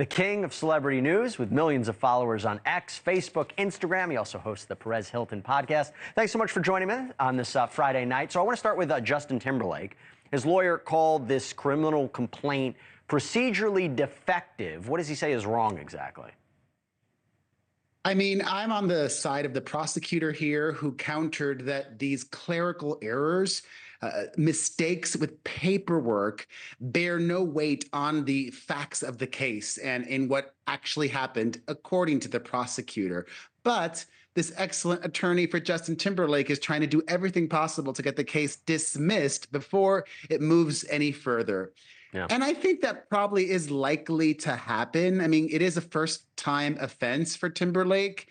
The king of celebrity news with millions of followers on X, Facebook, Instagram. He also hosts the Perez Hilton podcast. Thanks so much for joining me on this Friday night. So I want to start with Justin Timberlake. His lawyer called this criminal complaint procedurally defective. What does he say is wrong exactly? I mean, I'm on the side of the prosecutor here who countered that these clerical errors, mistakes with paperwork, bear no weight on the facts of the case and in what actually happened, according to the prosecutor. But this excellent attorney for Justin Timberlake is trying to do everything possible to get the case dismissed before it moves any further. Yeah. And I think that probably is likely to happen. I mean, it is a first-time offense for Timberlake.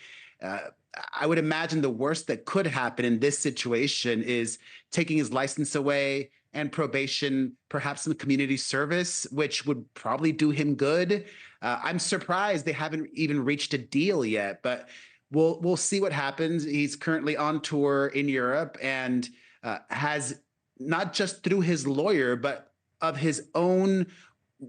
I would imagine the worst that could happen in this situation is taking his license away and probation, perhaps some community service, which would probably do him good. I'm surprised they haven't even reached a deal yet, but we'll see what happens. He's currently on tour in Europe and has, not just through his lawyer, but of his own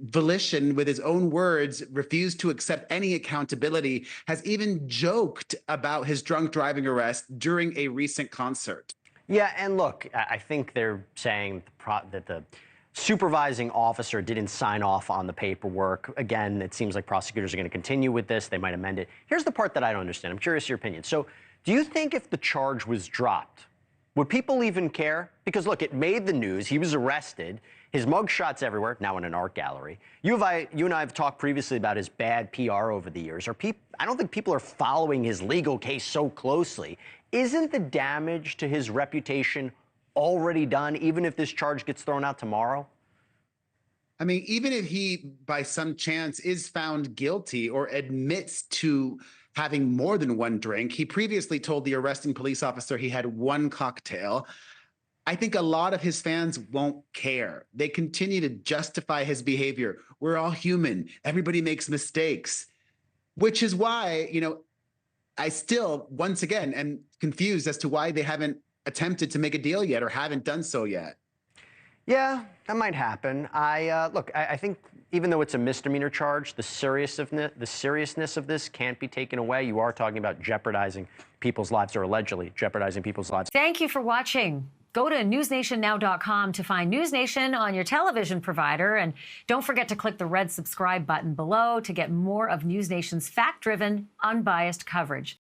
volition, with his own words, refused to accept any accountability, has even joked about his drunk driving arrest during a recent concert. Yeah, and look, I think they're saying that the supervising officer didn't sign off on the paperwork. Again, it seems like prosecutors are going to continue with this. They might amend it. Here's the part that I don't understand. I'm curious your opinion. So do you think if the charge was dropped, would people even care? Because, look, it made the news. He was arrested. His mugshot's everywhere, now in an art gallery. You and I have talked previously about his bad PR over the years. I don't think people are following his legal case so closely. Isn't the damage to his reputation already done, even if this charge gets thrown out tomorrow? I mean, even if he, by some chance, is found guilty or admits to having more than one drink, he previously told the arresting police officer he had one cocktail. I think a lot of his fans won't care. They continue to justify his behavior. We're all human. Everybody makes mistakes, which is why, I still, once again, am confused as to why they haven't attempted to make a deal yet or haven't done so yet. Yeah, that might happen. I think even though it's a misdemeanor charge, the seriousness of this can't be taken away. You are talking about jeopardizing people's lives, or allegedly jeopardizing people's lives. Thank you for watching. Go to newsnationnow.com to find NewsNation on your television provider. And don't forget to click the red subscribe button below to get more of NewsNation's fact-driven, unbiased coverage.